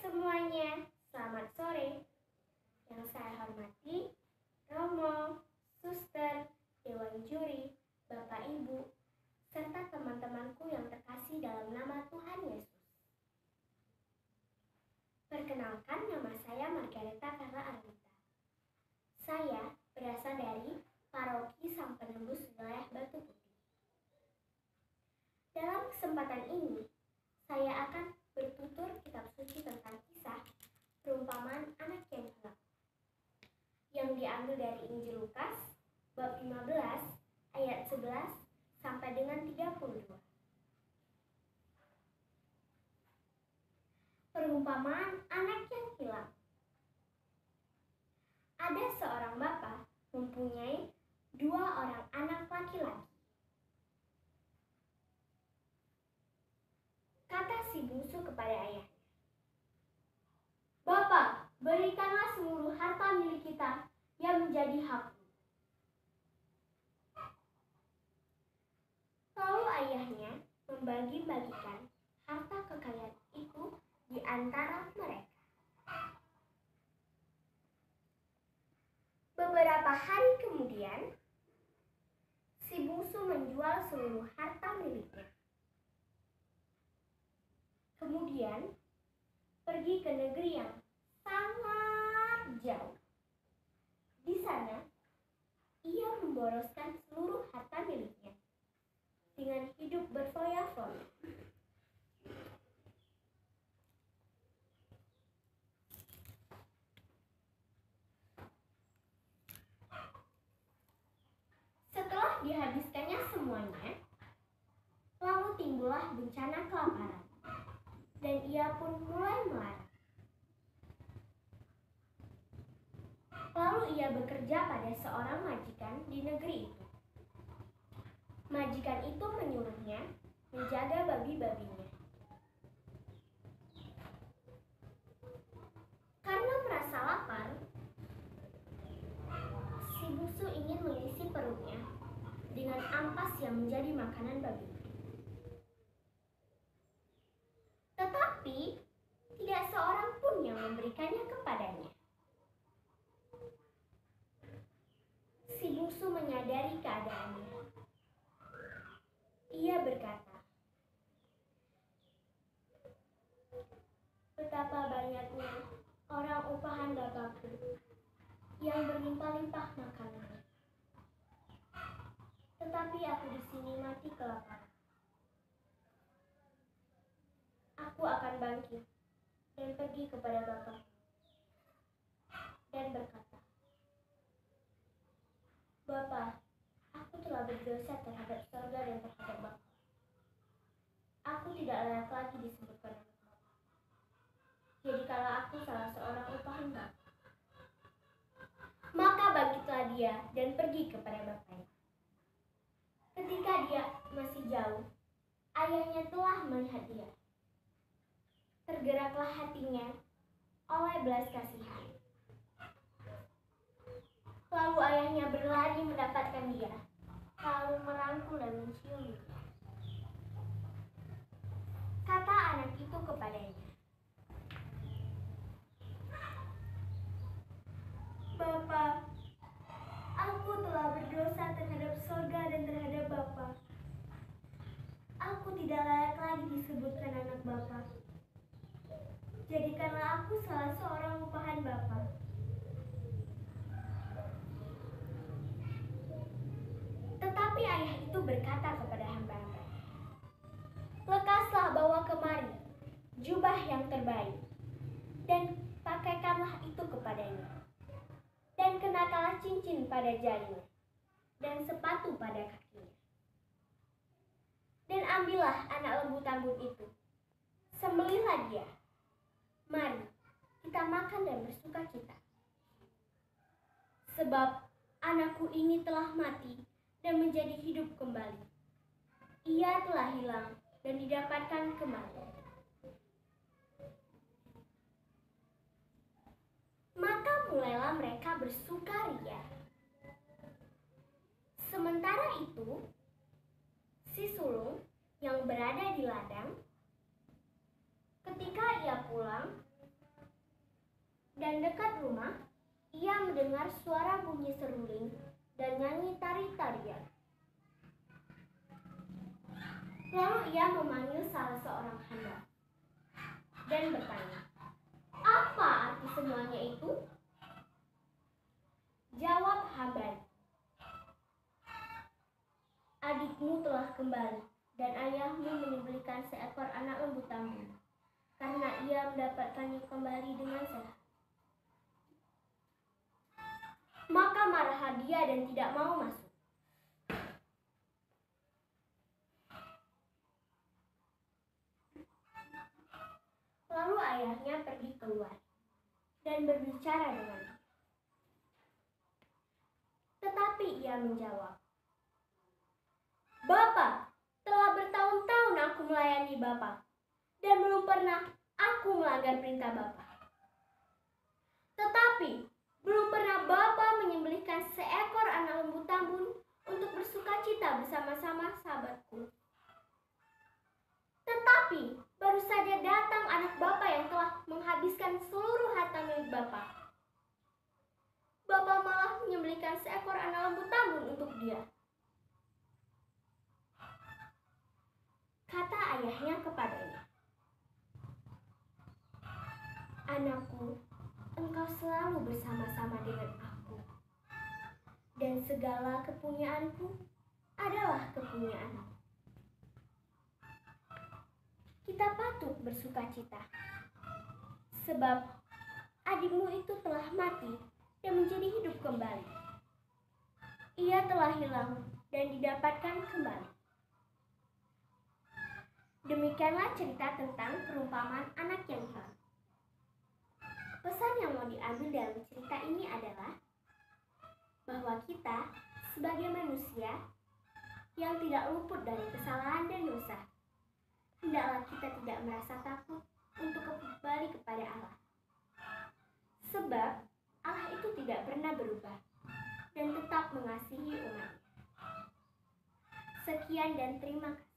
Semuanya, selamat sore. Yang saya hormati, Romo, Suster, Dewan Juri, Bapak Ibu, serta teman-temanku yang terkasih dalam nama Tuhan Yesus. Perkenalkan, nama saya Margareta Carla Arlita. Saya berasal dari Paroki Sang Penembus wilayah Batu Putih. Dalam kesempatan ini, saya akan bertutur kitab suci tentang kisah perumpamaan anak yang hilang yang diambil dari Injil Lukas bab 15 ayat 11 sampai dengan 32. Perumpamaan anak yang hilang. Ada seorang bapa mempunyai 2 orang anak laki-laki. Kata si bungsu kepada ayahnya, "Bapak, berikanlah seluruh harta milik kita yang menjadi hakku." Lalu ayahnya membagi-bagikan harta kekayaan itu di antara mereka. Beberapa hari kemudian, si bungsu menjual seluruh harta miliknya. Kemudian pergi ke negeri yang sangat jauh. Di sana, ia memboroskan seluruh harta miliknya dengan hidup berfoya-foya. Setelah dihabiskannya semuanya, lalu timbullah bencana kelaparan, dan ia pun mulai melarat. Lalu ia bekerja pada seorang majikan di negeri itu. Majikan itu menyuruhnya menjaga babi-babinya. Karena merasa lapar, si bungsu ingin mengisi perutnya dengan ampas yang menjadi makanan babi. Tetapi tidak seorang pun yang memberikannya kepadanya. Si bungsu menyadari keadaannya. Ia berkata, "Betapa banyaknya orang upahan bapakku yang berlimpah-limpah makanannya. Tetapi aku di sini mati kelaparan. Aku akan bangkit dan pergi kepada bapakku dan berkata, 'Bapa, aku telah berdosa terhadap surga dan terhadap Bapa. Aku tidak layak lagi disebutkan anak Bapa. Jadikanlah aku salah seorang upahan Bapa.' Maka bangkitlah dia dan pergi kepada bapaknya. Ketika dia masih jauh, ayahnya telah melihat dia. Tergeraklah hatinya oleh belas kasihan. Lalu ayahnya berlari mendapatkan dia, lalu merangkul dan mencium dia. Kata anak itu kepadanya, 'Bapa, aku telah berdosa terhadap surga dan terhadap Bapa. Aku tidak layak lagi disebutkan anak Bapa. Jadikanlah aku salah seorang upahan Bapa.' Tetapi ayah itu berkata kepada hamba-hamba, 'Lekaslah bawa kemari jubah yang terbaik, dan pakaikanlah itu kepadanya. Dan kenakanlah cincin pada jarinya, dan sepatu pada kakinya. Dan ambillah anak lembu tambun itu, sembelihlah dia. Mari, kita makan dan bersukacita. Sebab anakku ini telah mati dan menjadi hidup kembali. Ia telah hilang dan didapatkan kembali.' Maka mulailah mereka bersukaria. Sementara itu, si sulung yang berada di ladang, ketika ia pulang, Dan dekat rumah, ia mendengar suara bunyi seruling dan nyanyi tari-tarian. Lalu ia memanggil salah seorang hamba dan bertanya, "Apa arti semuanya itu?" Jawab hamba, "Adikmu telah kembali dan ayahmu menyembelihkan seekor anak lembu tambun karena ia mendapatkannya kembali dengan sehat." Maka marah dia dan tidak mau masuk. Lalu ayahnya pergi keluar dan berbicara dengannya. Tetapi ia menjawab, "Bapak, telah bertahun-tahun aku melayani Bapak dan belum pernah aku melanggar perintah Bapak. Tetapi belum pernah Bapak menyembelihkan seekor anak lembu tambun untuk bersukacita bersama-sama sahabatku. Tetapi baru saja datang anak Bapak yang telah menghabiskan seluruh harta milik Bapak. Bapak malah menyembelihkan seekor anak lembu tambun untuk dia." Kata ayahnya kepadanya, "Anakku, engkau selalu bersama-sama dengan aku, dan segala kepunyaanku adalah kepunyaanmu. Kita patut bersukacita, sebab adikmu itu telah mati dan menjadi hidup kembali. Ia telah hilang dan didapatkan kembali." Demikianlah cerita tentang perumpamaan anak yang hilang. Pesan yang mau diambil dalam cerita ini adalah bahwa kita sebagai manusia yang tidak luput dari kesalahan dan dosa, hendaklah kita tidak merasa takut untuk kembali kepada Allah. Sebab Allah itu tidak pernah berubah dan tetap mengasihi umatnya. Sekian dan terima kasih.